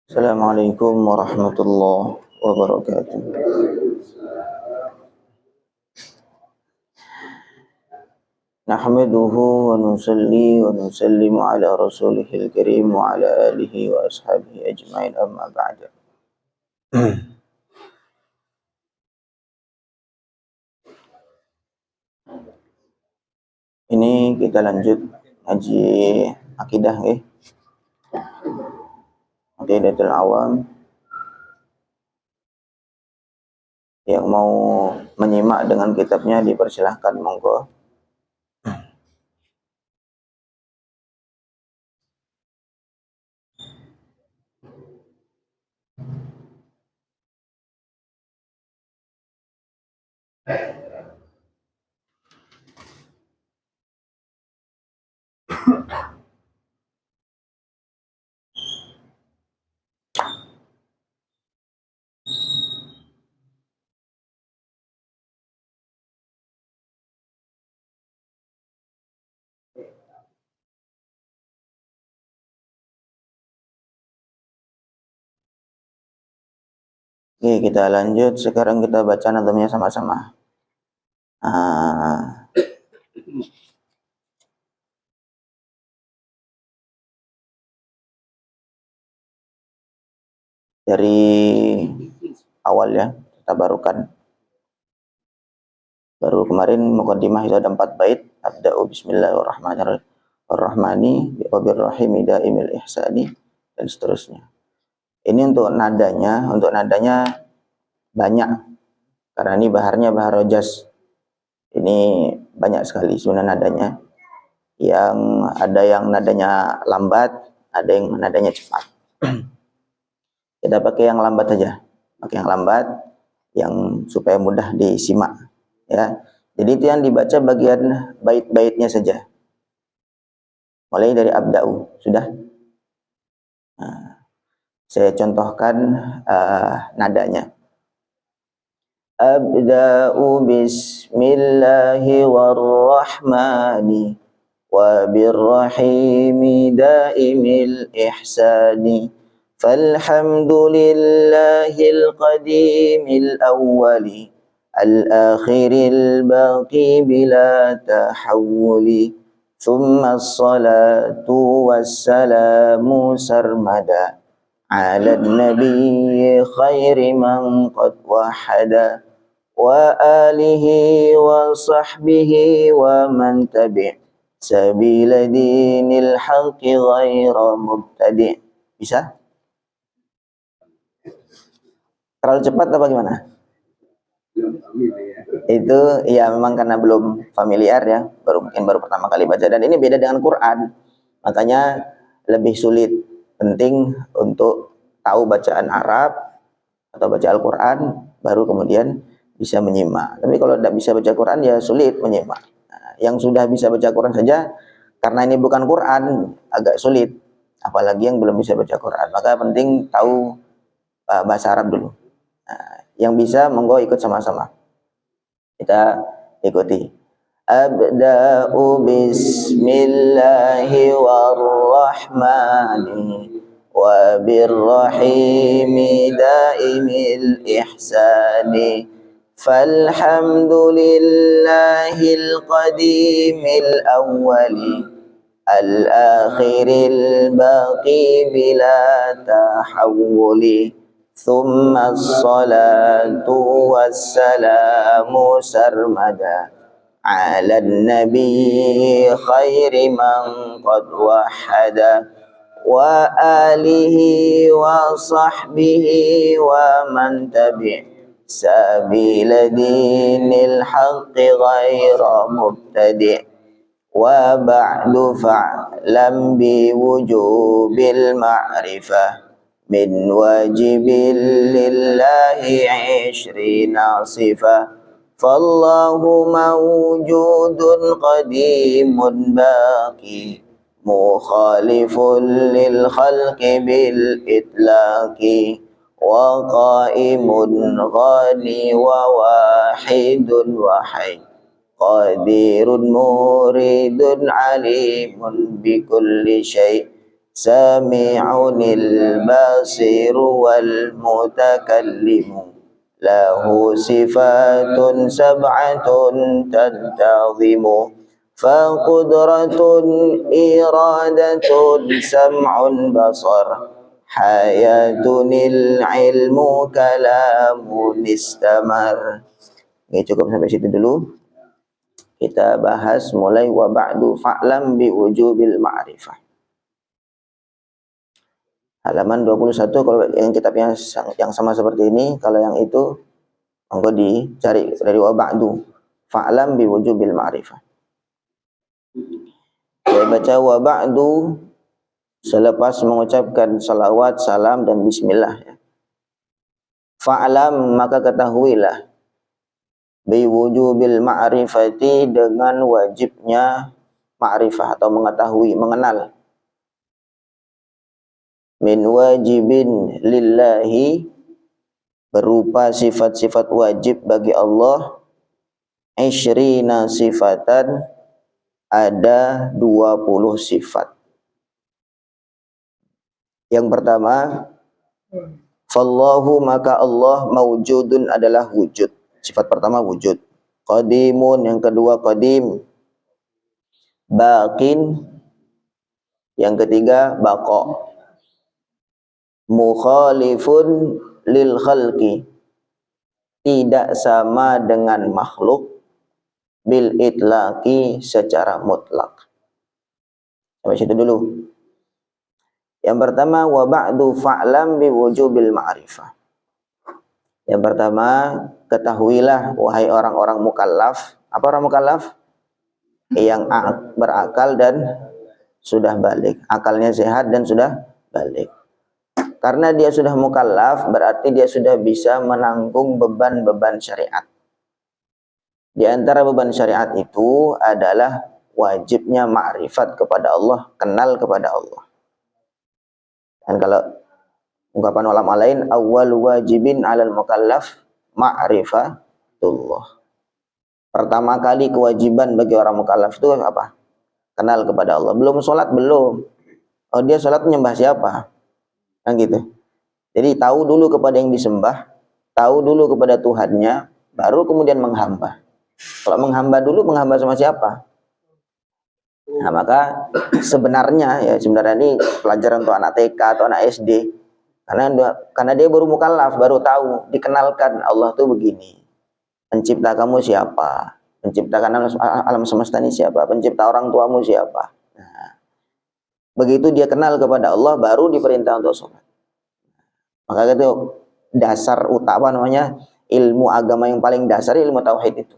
Assalamualaikum warahmatullahi wabarakatuh. Nahmaduhu wa nusalli wa nusallimu ala rasulihil karim wa ala alihi wa ashabihi ajmain amma ba'da. Ini kita lanjut ngaji akidah nggih. Aqidatul Awam. Yang mau menyimak dengan kitabnya dipersilahkan, monggo. Oke, kita lanjut. Sekarang kita baca nazamnya sama-sama. Dari awal ya, kita barukan. Baru kemarin muqaddimah itu ada 4 bait. Abda'u bismillahirrahmanirrahim wa birrahimi daimil ihsani dan seterusnya. Ini untuk nadanya banyak. Karena ini baharnya bahar rojas. Ini banyak sekali sebenarnya nadanya. Yang ada yang nadanya lambat, ada yang nadanya cepat. Kita pakai yang lambat saja. Pakai yang lambat yang supaya mudah disimak. Ya, jadi itu yang dibaca bagian bait-baitnya saja. Mulai dari abda'u, sudah. Nah, saya contohkan nadanya. Abda'u bismillahi warrahmani wa birrahimi daimil ihsani falhamdulillahil qadimil awwali الآخر الباقي بلا تحول ثم الصلاة والسلام سرمدا على النبي خير من قد وحد وآله وصحبه ومن تبع سبيل دين الحق غير مبتدع. Bisa? Terlalu cepat apa gimana? Itu ya memang karena belum familiar ya, baru pertama kali baca, dan ini beda dengan Quran, makanya lebih sulit. Penting untuk tahu bacaan Arab atau baca Al-Quran baru kemudian bisa menyimak. Tapi kalau tidak bisa baca Quran ya sulit menyimak. Nah, yang sudah bisa baca Quran saja karena ini bukan Quran agak sulit, apalagi yang belum bisa baca Quran. Maka penting tahu bahasa Arab dulu. Nah, yang bisa monggo ikut sama-sama. Kita ikuti. Abda'u bismillahi warrahmani wa birrahimi daimil ihsani falhamdulillahil qadimil awwali al-akhiril baqi bila tahawuli ثم الصلاة والسلام سرمدا على النبي خير من قد وحد وآله وصحبه ومن تبع سبيل دين الحق غير مبتدع وبعد فاعلم بوجوب المعرفة من واجب لله 20 صفة فالله موجود قديم باقي مخالف للخلق بالإطلاق وقائم غني وواحد وحي قدير مريد عليم بكل شيء sami'unil basiru wal mutakallimu lahu sifatun sab'atun tantazimu faqudratun iradatun sam'un basar hayatunil ilmu kalamun istamar. Oke, cukup sampai situ dulu. Kita bahas mulai wa ba'du fa'lam bi wujubil ma'rifah. Halaman 21. Kalau yang kitabnya yang sama seperti ini, kalau yang itu monggo dicari dari wa ba'du fa'lam bi wujubil ma'rifah. Saya baca wa ba'du selepas mengucapkan salawat, salam dan bismillah ya. Fa'lam, maka ketahuilah, bi wujubil ma'rifati, dengan wajibnya ma'rifah atau mengetahui, mengenal. Min wajibin lillahi, berupa sifat-sifat wajib bagi Allah. Ishrina sifatan, ada 20 sifat. Yang pertama, fallahu, maka Allah, mawjudun, adalah wujud. Sifat pertama wujud. Qadimun, yang kedua qadim. Baqin, yang ketiga baqa. Mukhalifun lil khalqi, tidak sama dengan makhluk. Bil itlaqi, secara mutlak. Sampai situ dulu. Yang pertama, wa ba'du fa'lam bi wujubil ma'rifah. Yang pertama, ketahuilah wahai orang-orang mukallaf. Apa orang mukallaf? Yang berakal dan sudah balik. Akalnya sehat dan sudah balik. Karena dia sudah mukallaf, berarti dia sudah bisa menanggung beban-beban syariat. Di antara beban syariat itu adalah wajibnya ma'rifat kepada Allah, kenal kepada Allah. Dan kalau ungkapan ulama lain, awwal wajibin 'alal mukallaf ma'rifatullah. Pertama kali kewajiban bagi orang mukallaf itu apa? Kenal kepada Allah. Belum sholat, belum. Oh, dia sholat menyembah siapa? Kan gitu. Jadi tahu dulu kepada yang disembah, tahu dulu kepada Tuhannya, baru kemudian menghamba. Kalau menghamba dulu, menghamba sama siapa? Nah, maka sebenarnya ini pelajaran untuk anak TK atau anak SD. Karena dia baru mukallaf, baru tahu, dikenalkan Allah tuh begini. Pencipta kamu siapa? Penciptakan alam semesta ini siapa? Pencipta orang tuamu siapa? Nah, begitu dia kenal kepada Allah, baru diperintah untuk sholat. Maka itu dasar utama, namanya ilmu agama yang paling dasar, ilmu tauhid itu.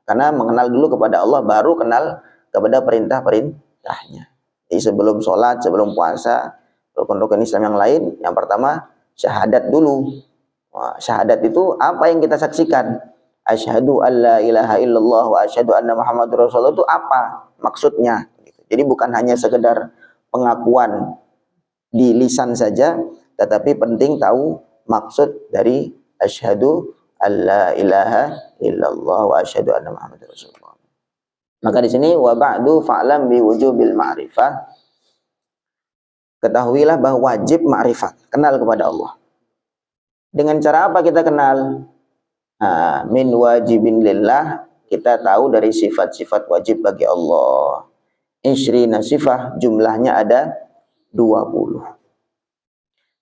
Karena mengenal dulu kepada Allah, baru kenal kepada perintah-perintahnya. Jadi sebelum sholat, sebelum puasa, rukun-rukun Islam yang lain, yang pertama syahadat dulu. Wah, syahadat itu apa yang kita saksikan? Asyhadu alla ilaha illallah wa asyhadu anna Muhammadur Rasulullah, itu apa maksudnya? Jadi bukan hanya sekedar pengakuan di lisan saja, tetapi penting tahu maksud dari asyhadu alla ilaha illallah wa asyhadu anna Muhammadur Rasulullah. Maka di sini wa ba'du fa'lam bi wujubil ma'rifah. Ketahuilah bahwa wajib ma'rifat, kenal kepada Allah. Dengan cara apa kita kenal? Min wajibin lillah, kita tahu dari sifat-sifat wajib bagi Allah. Ishrina sifah, jumlahnya ada 20.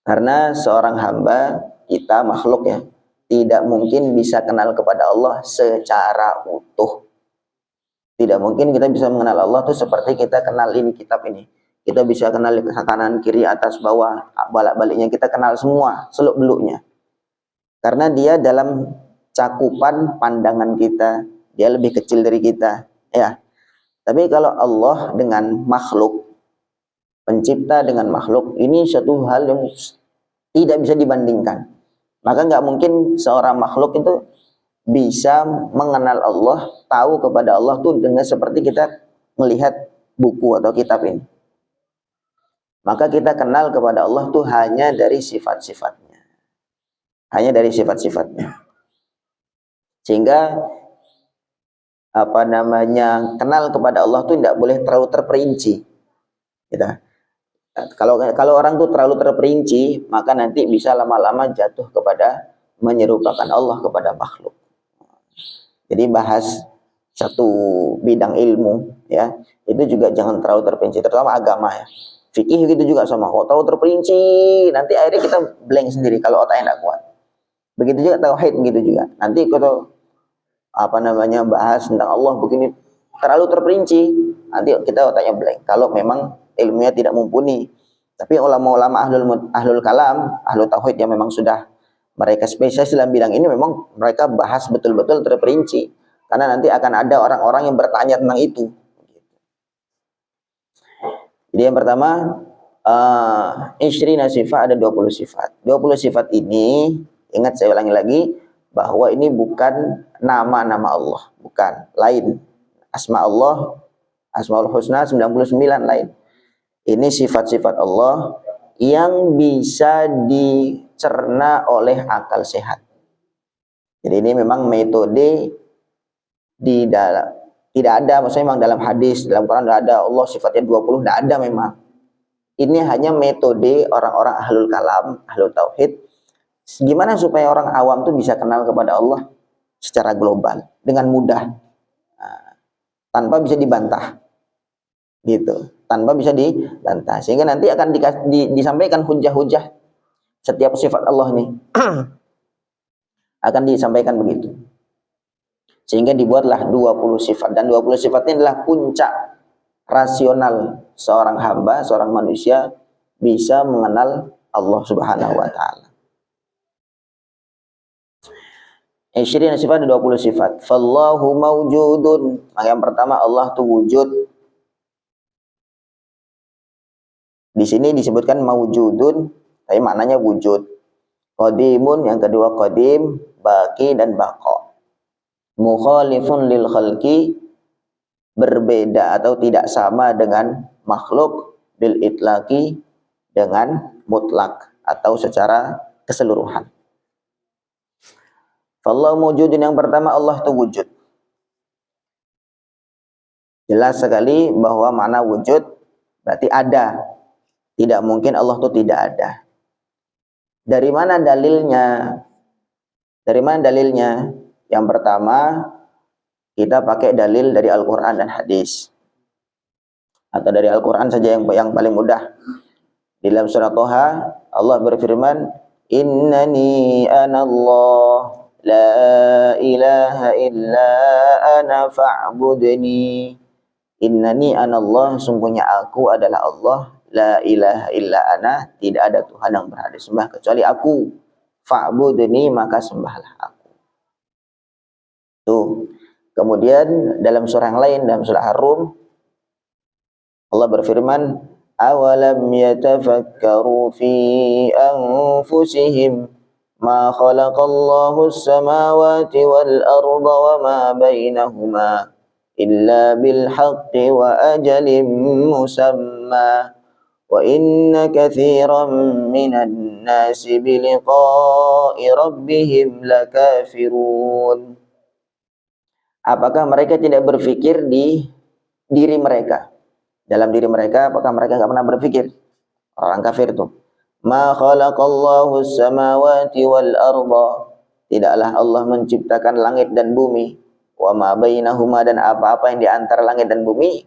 Karena seorang hamba, kita makhluk ya, tidak mungkin bisa kenal kepada Allah secara utuh. Tidak mungkin kita bisa mengenal Allah itu seperti kita kenal ini kitab ini. Kita bisa kenal kanan, kiri, atas, bawah, balak-baliknya kita kenal semua, seluk-beluknya. Karena dia dalam cakupan pandangan kita, dia lebih kecil dari kita, ya. Tapi kalau Allah dengan makhluk, pencipta dengan makhluk, ini satu hal yang tidak bisa dibandingkan. Maka nggak mungkin seorang makhluk itu bisa mengenal Allah, tahu kepada Allah tuh dengan seperti kita melihat buku atau kitab ini. Maka kita kenal kepada Allah tuh hanya dari sifat-sifatnya. Hanya dari sifat-sifatnya. Sehingga kenal kepada Allah tuh tidak boleh terlalu terperinci. Gitu. Kalau orang tuh terlalu terperinci, maka nanti bisa lama-lama jatuh kepada menyerupakan Allah kepada makhluk. Jadi bahas satu bidang ilmu ya, itu juga jangan terlalu terperinci, terutama agama ya. Fikih gitu juga sama, kalau terlalu terperinci nanti akhirnya kita blank sendiri kalau otaknya tidak kuat. Begitu juga tauhid, begitu juga. Nanti kalau bahas tentang Allah begini terlalu terperinci, nanti kita otaknya blank kalau memang ilmunya tidak mumpuni. Tapi ulama-ulama ahlul kalam, ahlul tauhid yang memang sudah mereka spesialis dalam bidang ini, memang mereka bahas betul-betul terperinci, karena nanti akan ada orang-orang yang bertanya tentang itu. Jadi yang pertama, isyrina sifat, ada 20 sifat. 20 sifat ini, ingat saya ulangi lagi, bahwa ini bukan nama-nama Allah, bukan, lain. Asma Allah, Asmaul Husna 99 lain. Ini sifat-sifat Allah yang bisa dicerna oleh akal sehat. Jadi ini memang metode di dalam, tidak ada, maksudnya memang dalam hadis, dalam Quran tidak ada Allah sifatnya 20, tidak ada memang. Ini hanya metode orang-orang ahlul kalam, ahlul tauhid. Gimana supaya orang awam tuh bisa kenal kepada Allah secara global dengan mudah, tanpa bisa dibantah, gitu, tanpa bisa dibantah, sehingga nanti akan disampaikan hujah-hujah setiap sifat Allah nih akan disampaikan begitu, sehingga dibuatlah 20 sifat, dan 20 sifat ini adalah puncak rasional seorang hamba, seorang manusia bisa mengenal Allah Subhanahu wa taala. Isyrina sifat, 20 sifat. Fallahu mawjudun. Maka yang pertama, Allah itu wujud. Di sini disebutkan mawjudun, tapi maknanya wujud. Qadimun, yang kedua qadim, baqi dan baqa. Mukhalifun lil khalqi, berbeda atau tidak sama dengan makhluk, bil itlaqi, dengan mutlak atau secara keseluruhan. Fallahu mawjudun, yang pertama Allah itu wujud. Jelas sekali bahwa makna wujud berarti ada. Tidak mungkin Allah itu tidak ada. Dari mana dalilnya? Dari mana dalilnya? Yang pertama, kita pakai dalil dari Al-Quran dan hadis. Atau dari Al-Quran saja yang paling mudah. Di dalam surah Toha, Allah berfirman, Innani anallah, la ilaha illa ana fa'budni. Innani anallah, sungguhnya aku adalah Allah, la ilaha illa ana, tidak ada Tuhan yang berhak disembah kecuali aku. Fa'budni, maka sembahlah aku. Tuh. Kemudian dalam surah yang lain, dalam surah Ar-Rum, Allah berfirman, awalam yatafakkaru fi anfusihim ma khalaqallahu as-samawati wal arda wa ma bainahuma illa bil haqqi wa ajalin musamma wa inna katsiran minan nasi bi liqa'i rabbihim lakafirun. Apakah mereka tidak berpikir di diri mereka? Dalam diri mereka, apakah mereka tidak pernah berpikir? Orang kafir itu. Ma khalaqallahu as-samawati wal arda. Tidaklah Allah menciptakan langit dan bumi. Wa ma bainahuma, dan apa-apa yang di antara langit dan bumi.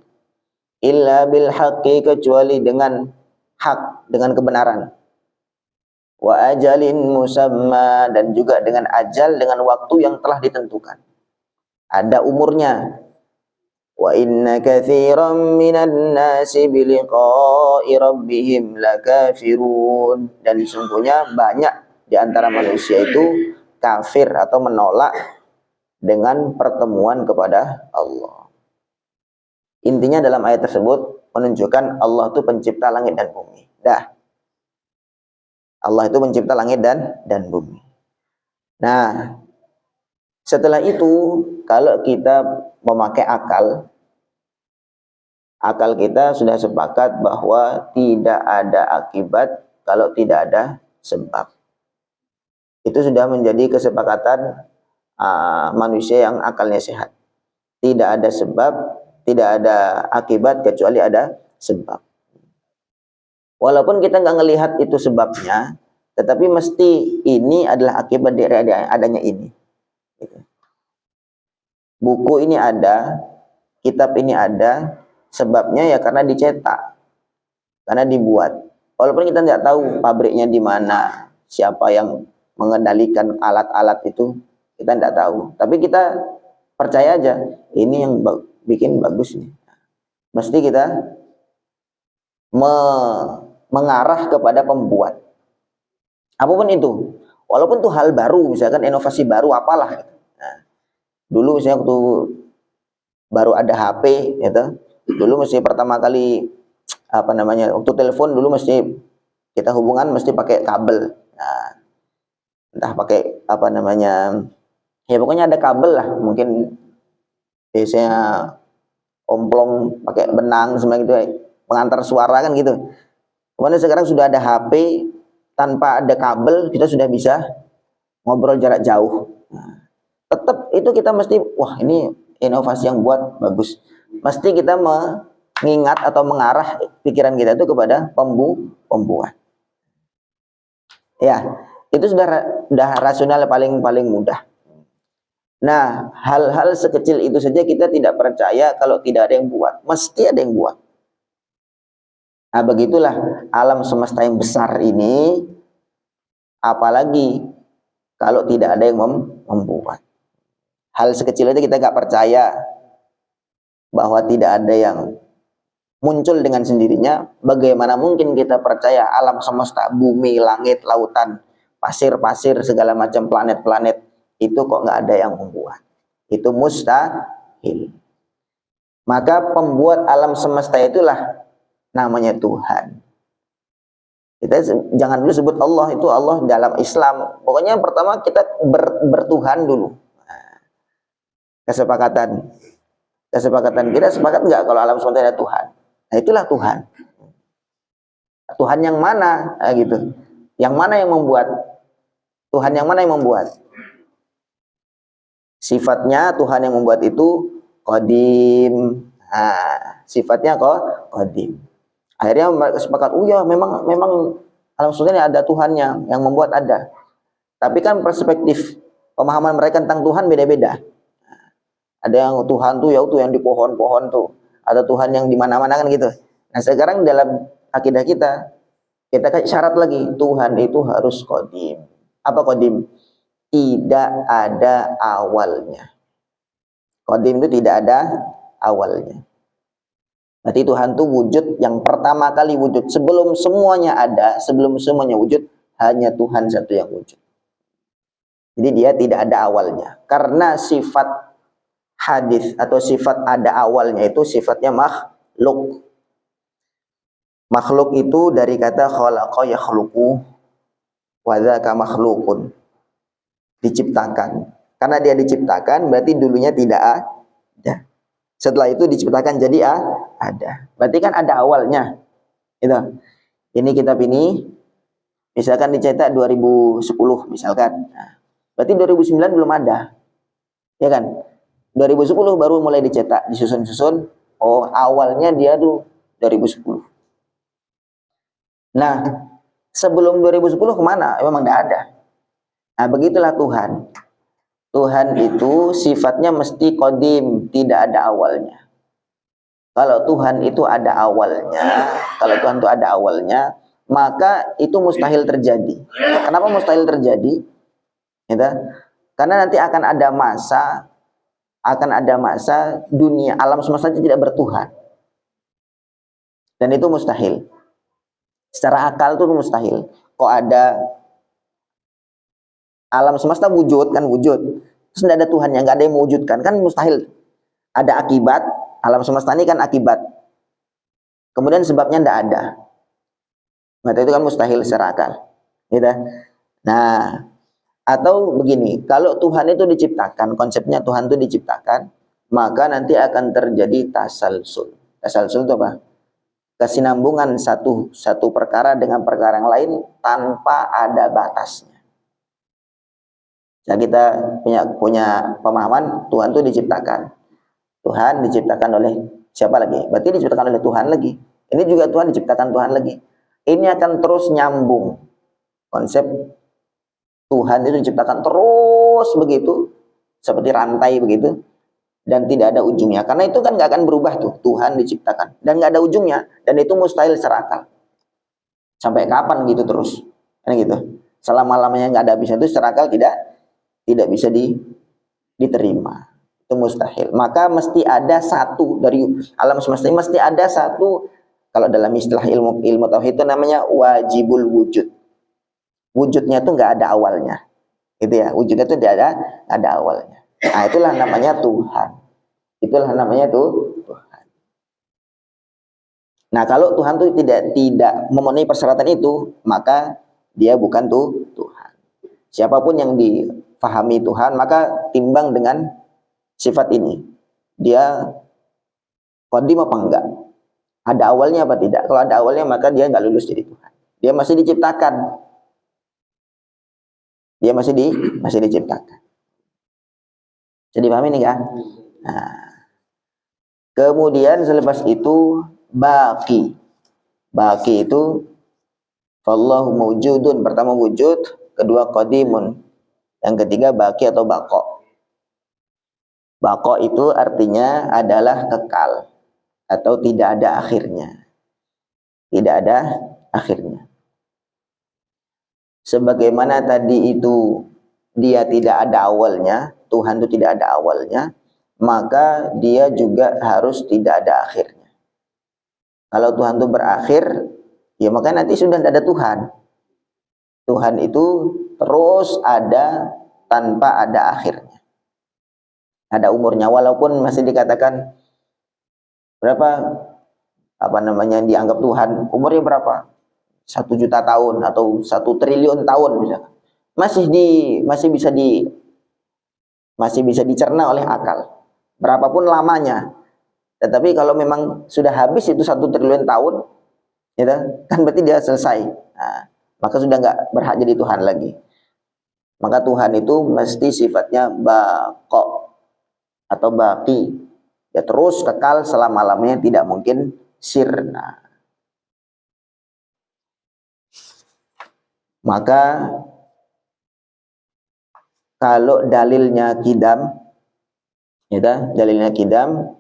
Illa bil haqqi, kecuali dengan hak, dengan kebenaran. Wa ajalin musamma, dan juga dengan ajal, dengan waktu yang telah ditentukan. Ada umurnya. Wa inna katsiran minan nasi bi liqa'i rabbihim lakafirun. Dan sesungguhnya banyak di antara manusia itu kafir atau menolak dengan pertemuan kepada Allah. Intinya dalam ayat tersebut menunjukkan Allah itu pencipta langit dan bumi. Dah. Allah itu pencipta langit dan bumi. Nah, setelah itu, kalau kita memakai akal kita sudah sepakat bahwa tidak ada akibat kalau tidak ada sebab. Itu sudah menjadi kesepakatan manusia yang akalnya sehat. Tidak ada sebab, tidak ada akibat kecuali ada sebab. Walaupun kita nggak ngelihat itu sebabnya, tetapi mesti ini adalah akibat dari adanya ini. Gitu. Buku ini ada, kitab ini ada, sebabnya ya karena dicetak, karena dibuat. Walaupun kita nggak tahu pabriknya di mana, siapa yang mengendalikan alat-alat itu, kita nggak tahu. Tapi kita percaya aja, ini yang bikin bagus nih. Mesti kita mengarah kepada pembuat. Apapun itu, walaupun itu hal baru, misalkan inovasi baru apalah. Nah, dulu misalnya waktu baru ada HP, gitu, dulu mesti pertama kali apa namanya, waktu telepon dulu mesti kita hubungan mesti pakai kabel. Nah, entah pakai apa namanya, ya pokoknya ada kabel lah, mungkin biasanya omplong pakai benang semacam gitu, pengantar suara kan gitu. Kemudian sekarang sudah ada HP, tanpa ada kabel kita sudah bisa ngobrol jarak jauh. Nah, tetap itu kita mesti, wah ini inovasi yang buat bagus. Mesti kita mengingat atau mengarah pikiran kita itu kepada pembuat. Ya, itu sudah rasional paling mudah. Nah, hal-hal sekecil itu saja kita tidak percaya kalau tidak ada yang buat. Mesti ada yang buat. Nah, begitulah alam semesta yang besar ini, apalagi kalau tidak ada yang membuat. Hal sekecil itu kita nggak percaya bahwa tidak ada yang muncul dengan sendirinya. Bagaimana mungkin kita percaya alam semesta, bumi, langit, lautan, pasir-pasir, segala macam planet-planet itu kok nggak ada yang membuat? Itu mustahil. Maka pembuat alam semesta itulah namanya Tuhan. Kita jangan dulu sebut Allah, itu Allah dalam Islam. Pokoknya pertama kita bertuhan dulu. Nah, kesepakatan kita sepakat nggak kalau alam semesta ada Tuhan? Nah, itulah Tuhan. Tuhan yang mana? Nah, gitu. Yang mana yang membuat? Tuhan yang mana yang membuat? Sifatnya Tuhan yang membuat itu qadim. Nah, sifatnya kok qadim. Akhirnya mereka sepakat, oh ya memang alam semesta ini ada Tuhannya, yang membuat ada. Tapi kan perspektif pemahaman mereka tentang Tuhan beda-beda. Ada yang Tuhan tuh ya itu yang di pohon-pohon tuh, ada Tuhan yang di mana-mana kan gitu. Nah sekarang dalam akidah kita kasih syarat lagi, Tuhan itu harus qadim. Apa qadim? Tidak ada awalnya. Qadim itu tidak ada awalnya. Berarti Tuhan itu wujud yang pertama kali wujud. Sebelum semuanya ada, sebelum semuanya wujud, hanya Tuhan satu yang wujud. Jadi dia tidak ada awalnya. Karena sifat hadis atau sifat ada awalnya itu sifatnya makhluk. Makhluk itu dari kata khalaqa yakhluqu wa dzaka makhluqun. Diciptakan. Karena dia diciptakan berarti dulunya tidak ada. Setelah itu diciptakan jadi ada. Berarti kan ada awalnya. Gitu. Ini kitab ini misalkan dicetak 2010 misalkan. Nah, berarti 2009 belum ada. Ya kan? 2010 baru mulai dicetak, disusun-susun. Oh, awalnya dia tuh 2010. Nah, sebelum 2010 kemana? Memang tidak ada. Nah, begitulah Tuhan. Tuhan itu sifatnya mesti qadim, tidak ada awalnya. Kalau Tuhan itu ada awalnya, maka itu mustahil terjadi. Kenapa mustahil terjadi? Gitu? Karena nanti akan ada masa dunia alam semesta tidak bertuhan. Dan itu mustahil. Secara akal itu mustahil. Kok ada alam semesta wujud, terus tidak ada Tuhan yang nggak ada yang mewujudkan, kan mustahil. Ada akibat, alam semesta ini kan akibat. Kemudian sebabnya tidak ada. Maka itu kan mustahil secara akal. Gitu. Nah, atau begini, kalau Tuhan itu diciptakan, konsepnya Tuhan itu diciptakan, maka nanti akan terjadi tasalsul. Tasalsul itu apa? Kesinambungan satu perkara dengan perkara yang lain tanpa ada batasnya. Nah, kita punya pemahaman Tuhan itu diciptakan. Tuhan diciptakan oleh siapa lagi? Berarti diciptakan oleh Tuhan lagi. Ini juga Tuhan diciptakan Tuhan lagi. ini akan terus nyambung. Konsep Tuhan itu diciptakan terus begitu, seperti rantai begitu, dan tidak ada ujungnya. Karena itu kan nggak akan berubah tuh, Tuhan diciptakan dan nggak ada ujungnya, dan itu mustahil secara akal. Sampai kapan gitu terus? Kan gitu. Selama-lamanya nggak ada habisnya, itu secara akal tidak bisa diterima. Itu mustahil. Maka mesti ada satu dari alam semesta ini, mesti ada satu. Kalau dalam istilah ilmu tauhid itu namanya wajibul wujud. Wujudnya itu nggak ada awalnya, gitu ya. Wujudnya itu tidak ada awalnya. Nah, itulah namanya Tuhan. Itulah namanya Tuhan. Nah, kalau Tuhan itu tidak memenuhi persyaratan itu, maka dia bukan Tuhan. Siapapun yang difahami Tuhan, maka timbang dengan sifat ini. Dia qadim apa enggak? Ada awalnya apa tidak? Kalau ada awalnya, maka dia nggak lulus jadi Tuhan. Dia masih diciptakan. Dia masih diciptakan. Jadi paham ini kan? Nah, kemudian selepas itu baqi. Baqi itu Fallahu mawjudun, pertama wujud, kedua qadimun, yang ketiga baqi atau baqo. Baqo itu artinya adalah kekal atau tidak ada akhirnya. Tidak ada akhirnya. Sebagaimana tadi itu dia tidak ada awalnya, Tuhan itu tidak ada awalnya, maka dia juga harus tidak ada akhirnya. Kalau Tuhan itu berakhir, ya maka nanti sudah tidak ada Tuhan. Tuhan itu terus ada tanpa ada akhirnya. Ada umurnya, walaupun masih dikatakan berapa yang dianggap Tuhan, umurnya berapa? 1 juta tahun atau 1 triliun tahun misalkan. Masih bisa dicerna oleh akal. Berapapun lamanya. Tetapi kalau memang sudah habis itu 1 triliun tahun, ya kan berarti dia selesai. Nah, maka sudah nggak berhak jadi Tuhan lagi. Maka Tuhan itu mesti sifatnya baqo atau baqi. Ya terus kekal selama-lamanya, tidak mungkin sirna. Maka kalau dalilnya kidam, ya dalilnya kidam,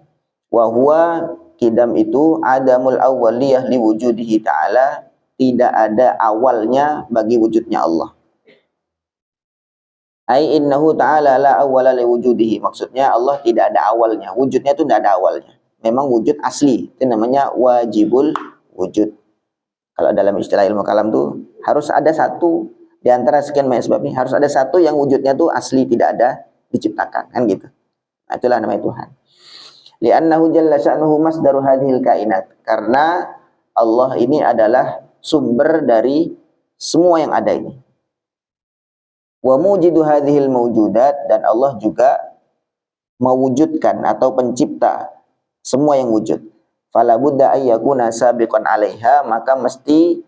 wa huwa kidam itu adamul awwaliyah li wujudihi ta'ala, tidak ada awalnya bagi wujudnya Allah. Ai innahu ta'ala la awwala li wujudihi, maksudnya Allah tidak ada awalnya, wujudnya itu tidak ada awalnya. Memang wujud asli, itu namanya wajibul wujud. Kalau dalam istilah ilmu kalam tuh harus ada satu di antara sekian banyak sebab ini, harus ada satu yang wujudnya tuh asli, tidak ada diciptakan, kan gitu. Nah, itulah namanya Tuhan. Li'annahu jalla sya'nuhu masdaru hadhil kainat, karena Allah ini adalah sumber dari semua yang ada ini. Wa mujidu hadhil mawjudat, dan Allah juga mewujudkan atau pencipta semua yang wujud. Fala budda ayyakuna sabiqan 'alaiha, maka mesti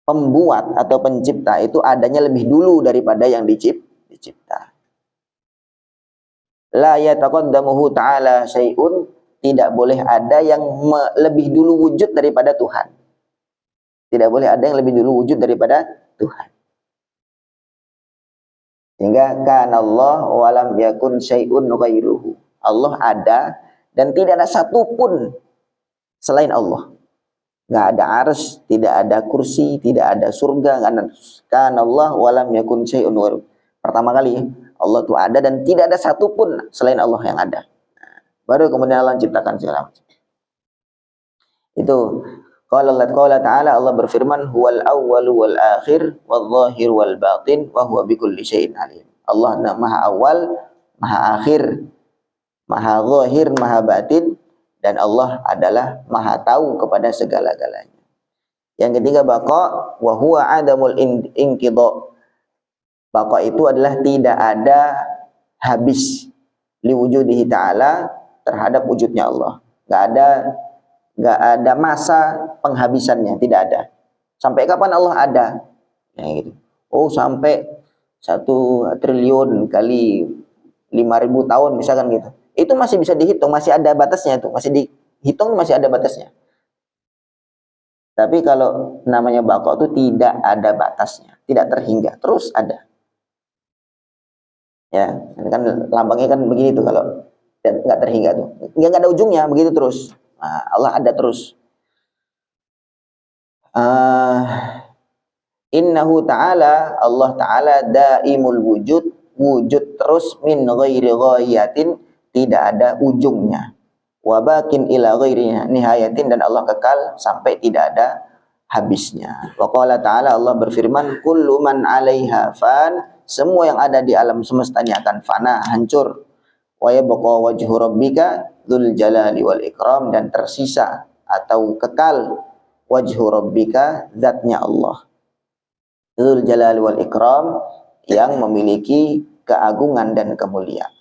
pembuat atau pencipta itu adanya lebih dulu daripada yang dicipta. La yataqaddamuhu ta'ala syai'un, tidak boleh ada yang lebih dulu wujud daripada Tuhan. Tidak boleh ada yang lebih dulu wujud daripada Tuhan. Sehingga kana Allah wa lam yakun syai'un ghairuhu. Allah ada dan tidak ada satupun selain Allah. Nggak ada arsy, tidak ada kursi, tidak ada surga, nggak ada. Kana Allah wa lam yakun syai'un ghairuhu. Pertama kali Allah itu ada dan tidak ada satupun selain Allah yang ada. Baru kemudian Allah menciptakan segala macam. Itu qala ta'ala, Allah berfirman, huwal awwalu wal akhir wal zahir wal batin wa huwa bikulli syai'in alim. Allah maha awal, maha akhir, maha zahir, maha batin, dan Allah adalah maha tahu kepada segala-galanya. Yang ketiga baqa, wa huwa adamul inqidha. Baqa itu adalah tidak ada habis li wujudihi ta'ala, terhadap wujudnya Allah. Nggak ada masa penghabisannya, tidak ada. Sampai kapan Allah ada? Ya, gitu. Oh, sampai 1 triliun kali 5.000 tahun misalkan gitu. Itu masih bisa dihitung, masih ada batasnya itu, masih dihitung, masih ada batasnya. Tapi kalau namanya baqa itu tidak ada batasnya, tidak terhingga, terus ada. Ya, kan lambangnya kan begini tuh kalau nggak terhingga tuh, nggak ada ujungnya, begitu terus. Nah, Allah ada terus. Innahu ta'ala, Allah ta'ala daimul wujud, wujud terus min ghairi ghayatin, tidak ada ujungnya. Wa bakin ila ghairi nihayatin, dan Allah kekal sampai tidak ada habisnya. Wa qala ta'ala, Allah berfirman, kullu man 'alaiha fan, semua yang ada di alam semesta ini akan fana, hancur. Wa yabqa wajhu rabbika dzul jalali wal ikram, dan tersisa atau kekal wajhu rabbika, zatnya Allah dzul jalali wal ikram, yang memiliki keagungan dan kemuliaan.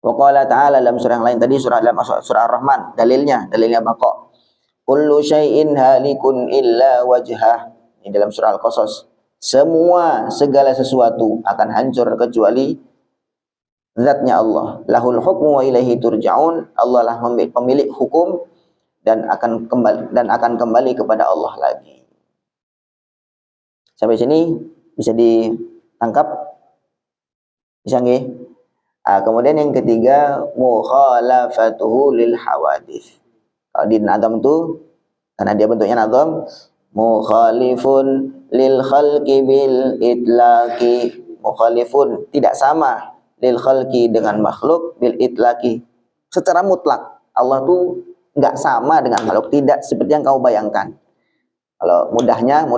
Wa qala ta'ala, dalam surah yang lain tadi, dalam surah Ar-Rahman, dalilnya baqa. Kullu syai'in halikun illa wajhah. Ini dalam surah Al-Qasas. Segala sesuatu akan hancur kecuali zatnya Allah. Lahul hukmu wa ilaihi turja'un. Allah lah pemilik hukum dan akan kembali kepada Allah lagi. Sampai sini bisa ditangkap? Bisa nggih? Kemudian yang ketiga, mukhalafatuhu lil hawadits. Kalau di nazam itu, karena dia bentuknya nazam, mukhalifun lil khalqi bil itlaqi. Mukhalifun, tidak sama, lil khalqi, dengan makhluk, bil itlaqi, secara mutlak. Allah tuh nggak sama dengan makhluk, tidak seperti yang kau bayangkan. Kalau mudahnya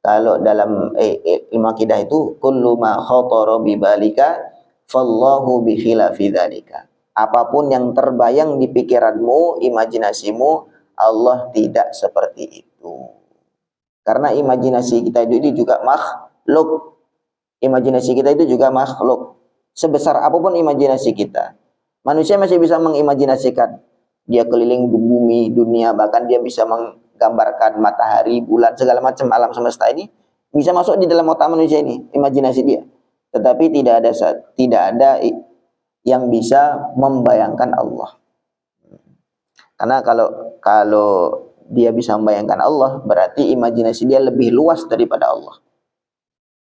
kalau dalam ilmu akidah itu, kullu ma khatara bi balika fallahu bi khilafi dzalika. Apapun yang terbayang di pikiranmu, imajinasimu, Allah tidak seperti itu. Karena imajinasi kita itu juga makhluk. Imajinasi kita itu juga makhluk. Sebesar apapun imajinasi kita, manusia masih bisa mengimajinasikan dia keliling bumi, dunia, bahkan dia bisa gambarkan matahari, bulan, segala macam alam semesta ini bisa masuk di dalam otak manusia ini, imajinasi dia. Tetapi tidak ada yang bisa membayangkan Allah. Karena kalau dia bisa membayangkan Allah, berarti imajinasi dia lebih luas daripada Allah.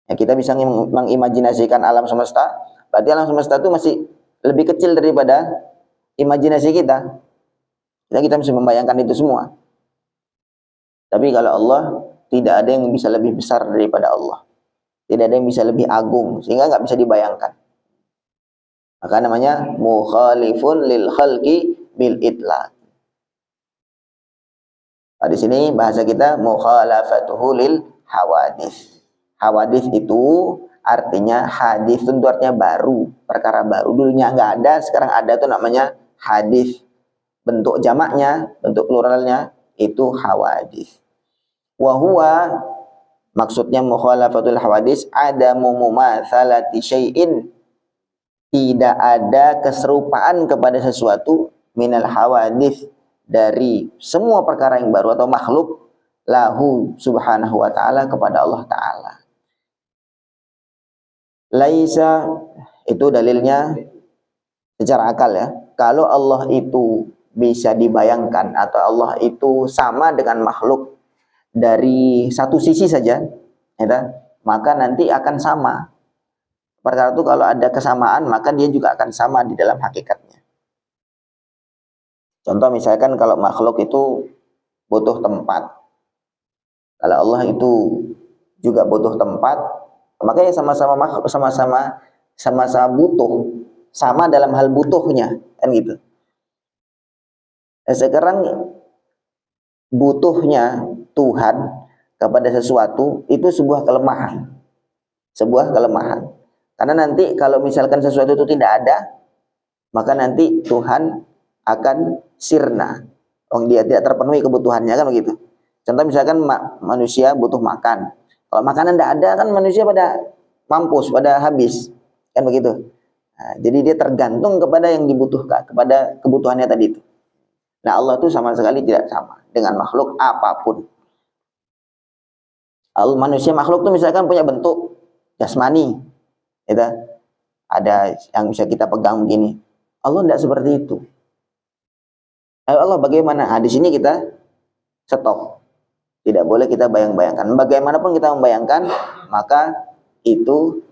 Ya, kita bisa mengimajinasikan alam semesta, berarti alam semesta itu masih lebih kecil daripada imajinasi kita. Jadi kita bisa membayangkan itu semua. Tapi kalau Allah, tidak ada yang bisa lebih besar daripada Allah. Tidak ada yang bisa lebih agung, sehingga nggak bisa dibayangkan. Maka namanya mukhalifun lil khalqi bil itlaq. Di sini bahasa kita mukhalafatuhu lil hawadits. Hawadits itu artinya, hadis itu artinya baru, perkara baru. Dulunya nggak ada, sekarang ada, tuh namanya hadis. Bentuk jamaknya, bentuk pluralnya itu hawadits. Wa huwa, maksudnya mukhalafatul hawadits, adamu mumatsalati syai'in, tidak ada keserupaan kepada sesuatu, minal hawadits, dari semua perkara yang baru atau makhluk, lahu subhanahu wa ta'ala, kepada Allah ta'ala. Laisa, itu dalilnya secara akal ya. Kalau Allah itu bisa dibayangkan, atau Allah itu sama dengan makhluk dari satu sisi saja, ya, maka nanti akan sama. Perkara itu kalau ada kesamaan, maka dia juga akan sama di dalam hakikatnya. Contoh misalkan kalau makhluk itu butuh tempat, kalau Allah itu juga butuh tempat, makanya sama-sama butuh, sama dalam hal butuhnya, kan gitu. Sekarang butuhnya Tuhan kepada sesuatu itu sebuah kelemahan. Karena nanti kalau misalkan sesuatu itu tidak ada, maka nanti Tuhan akan sirna. Dia tidak terpenuhi kebutuhannya, kan begitu. Contoh misalkan manusia butuh makan. Kalau makanan tidak ada, kan manusia pada mampus, pada habis, kan begitu. Nah, jadi dia tergantung kepada yang dibutuhkan, kepada kebutuhannya tadi itu. Nah, Allah itu sama sekali tidak sama dengan makhluk apapun. Manusia makhluk itu misalkan punya bentuk jasmani, gitu. Ada yang bisa kita pegang begini. Allah tidak seperti itu. Ayo Allah bagaimana? Di sini kita stop. Tidak boleh kita bayang-bayangkan. Bagaimanapun kita membayangkan, maka itu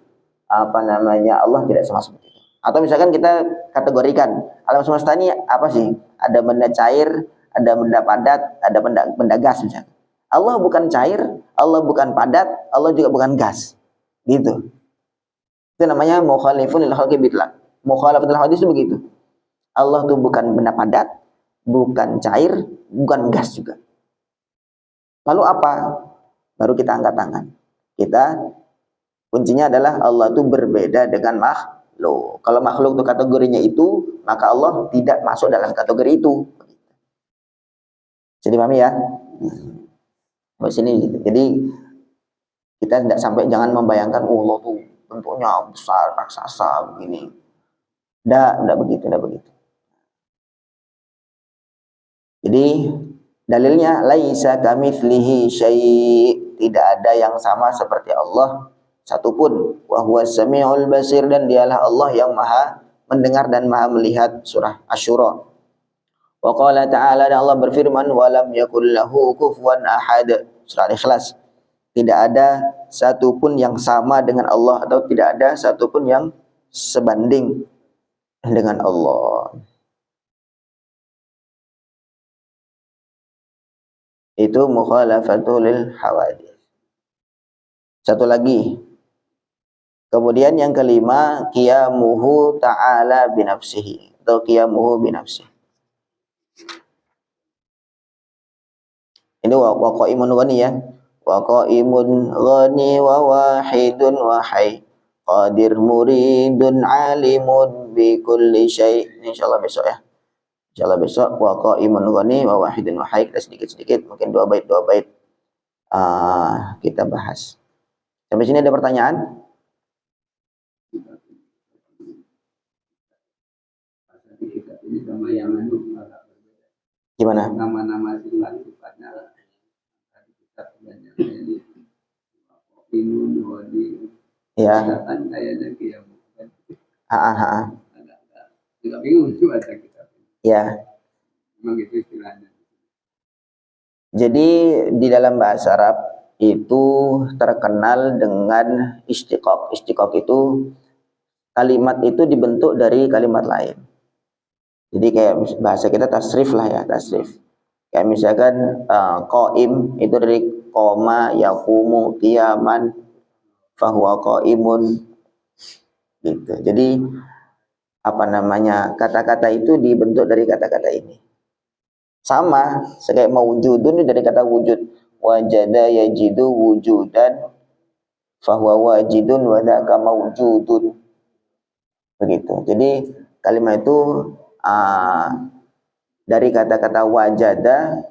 Allah tidak sama seperti itu. Atau misalkan kita kategorikan alam semesta ini apa sih? Ada benda cair, ada benda padat, ada benda gas misalkan. Allah bukan cair, Allah bukan padat, Allah juga bukan gas. Gitu. Itu namanya mukhalifun lil khalqi bitlaq. Mukhalafatul hadis itu begitu. Allah itu bukan benda padat, bukan cair, bukan gas juga. Lalu apa? Baru kita angkat tangan. Kuncinya adalah Allah itu berbeda dengan makhluk. Kalau makhluk itu kategorinya itu, maka Allah tidak masuk dalam kategori itu. Jadi pahami ya? Sini gitu. Jadi kita tidak sampai jangan membayangkan Allah tuh bentuknya besar, raksasa begini. Tidak begitu. Jadi dalilnya laisa kamitslihi syai', tidak ada yang sama seperti Allah satupun. Wa huwas samiul basir, dan dialah Allah yang maha mendengar dan maha melihat. Surah Asy-Syura. Wa qala ta'ala, dan Allah berfirman, wa lam yakul lahu kufuwan ahad. Surah Al-Ikhlas. Tidak ada satupun yang sama dengan Allah, atau tidak ada satupun yang sebanding dengan Allah. Itu mukhalafatul hawadits. Satu lagi. Kemudian yang kelima, qiyamuhu ta'ala binafsihi, atau qiyamuhu binafsihi. Ini wa qaimun ghani ya. Wa qaimun ghani wa wahidun wa hayy, qadir muridun alimun bi kulli syai'. Insyaallah besok ya. Insyaallah besok wa qaimun ghani wa wahidun wa hayy, sedikit-sedikit, mungkin 2 bait kita bahas. Sampai sini ada pertanyaan? Gimana? Nama-nama sifatnya ya. Juga bingung baca kitab. Ya. Memang itu istilahnya. Jadi di dalam bahasa Arab itu terkenal dengan istiqaq. Istiqaq itu kalimat itu dibentuk dari kalimat lain. Jadi kayak bahasa kita tasrif lah ya, tasrif. Kayak misalkan qaim itu dari qoma yaqumu qiyaman fahuwa qaimun gitu. Jadi kata-kata itu dibentuk dari kata-kata ini. Sama kayak mawjudun dari kata wujud. Wajada yajidu wujudan fahuwa wajidun wa dzaka mawjudun. Begitu. Jadi kalimat itu dari kata-kata wajada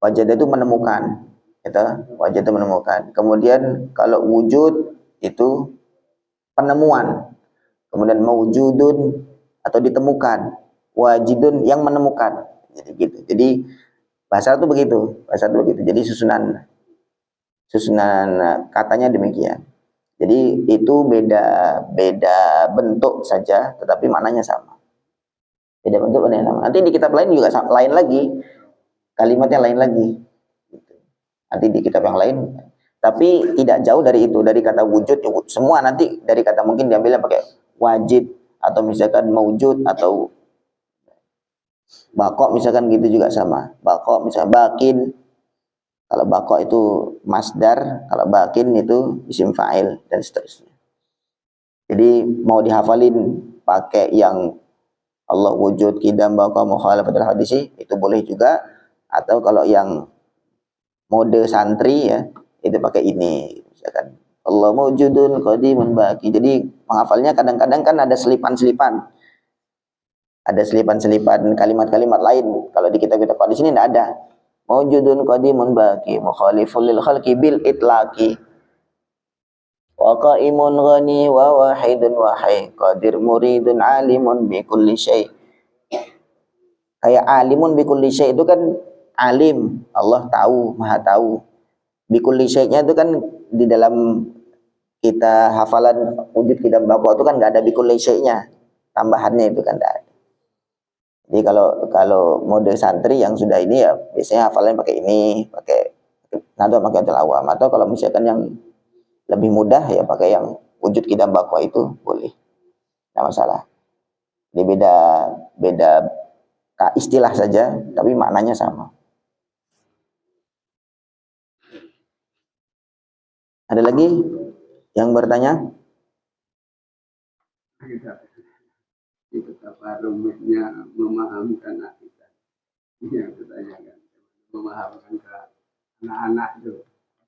itu menemukan, gitu. Wajada menemukan. Kemudian kalau wujud itu penemuan. Kemudian mawjudun atau ditemukan, wajidun yang menemukan. Jadi gitu. Jadi bahasa itu begitu. Jadi susunan katanya demikian. Jadi itu beda bentuk saja, tetapi maknanya sama. Beda bentuk, beda nama. Nanti di kitab lain juga lain lagi, kalimatnya lain lagi. Nanti di kitab yang lain, tapi tidak jauh dari itu, dari kata wujud. Semua nanti dari kata mungkin diambilnya pakai wajid, atau misalkan mawjud, atau bakok misalkan gitu juga sama. Bakok misalnya bakin. Kalau bakok itu masdar, kalau bakin itu isim fa'il, dan seterusnya. Jadi mau dihafalin pakai yang Allah wujud, qidam, baqa, mukhalafatul hadisi, itu boleh juga. Atau kalau yang mode santri ya, itu pakai ini. Misalkan Allah mawjudun qadimun baqi. Jadi menghafalnya kadang-kadang kan ada selipan-selipan. Ada selipan-selipan kalimat-kalimat lain. Kalau di kitab-kitab hadis ini tidak ada. Mawjudun qadimun baqi, mukhalifun lil khalqi bil itlaqi. Wa qaimun ghani wa wahidun wa hayy, qadir muridun alimun bi kulli syai'. Kayak alimun bi kulli syai' itu kan alim, Allah tahu, maha tahu. Bi kulli syai'-nya itu kan di dalam kita hafalan wujud qidam baqa itu kan enggak ada bi kulli syai'-nya. Tambahannya itu kan enggak ada. Jadi kalau mode santri yang sudah ini ya biasanya hafalannya pakai ini, pakai atau pakai tilawah. Atau kalau misalkan yang lebih mudah ya pakai yang wujud kidam bakwa itu boleh, tidak masalah. Jadi beda istilah saja, tapi maknanya sama. Ada lagi yang bertanya? Betapa rumitnya memahamkan akidah. Ini yang ditanyakan. Memahamkan ke anak-anak itu.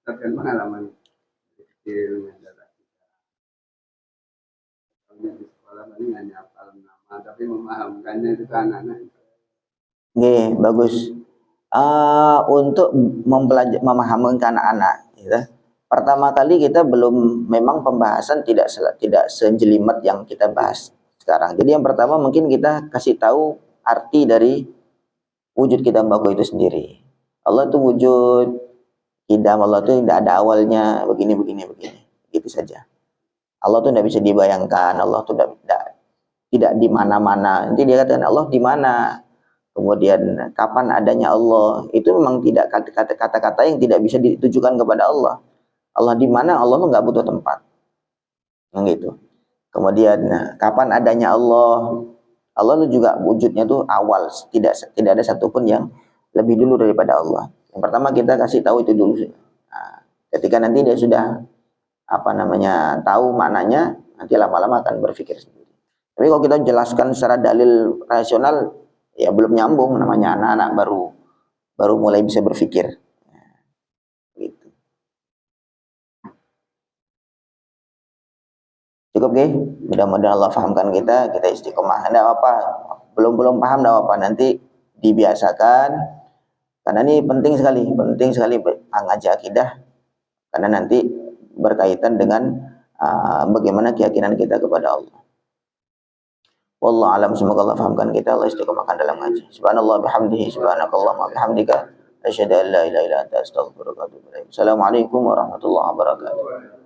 Tapi pengalaman kecil mendadak kita. Di sekolah paling hanya hafal nama, tapi memahamkannya itu ke anak-anak. Oke, bagus. Untuk memahamkan anak-anak, gitu. Pertama kali kita belum, memang pembahasan tidak sejelimet yang kita bahas sekarang. Jadi yang pertama mungkin kita kasih tahu arti dari wujud kidam bakwa itu sendiri. Allah itu wujud kidam, Allah itu tidak ada awalnya, begini, gitu saja. Allah itu tidak bisa dibayangkan, Allah itu tidak di mana-mana. Nanti dia katakan Allah di mana, kemudian kapan adanya Allah, itu memang tidak kata-kata yang tidak bisa ditujukan kepada Allah. Allah di mana, Allah itu nggak butuh tempat, gitu. Kemudian kapan adanya Allah, Allah itu juga wujudnya itu awal, tidak ada satupun yang lebih dulu daripada Allah. Yang pertama kita kasih tahu itu dulu. Nah, ketika nanti dia sudah tahu maknanya, nanti lama-lama akan berpikir sendiri. Tapi kalau kita jelaskan secara dalil rasional, ya belum nyambung, namanya anak-anak baru mulai bisa berpikir. Gitu. Cukup gih, mudah-mudahan Allah fahamkan kita istiqomah. Enggak apa, belum paham enggak apa, nanti dibiasakan. Karena ini penting sekali ngaji akidah, karena nanti berkaitan dengan bagaimana keyakinan kita kepada Allah. Wallahu alam, semoga Allah fahamkan kita, Allah istiqomahkan dalam ngaji. Subhanallah bihamdihi, subhanakallahumma bihamdika, asyhadu an la ilaha illa anta, astaghfiruka wa atubu ilaik. Assalamualaikum warahmatullahi wabarakatuh.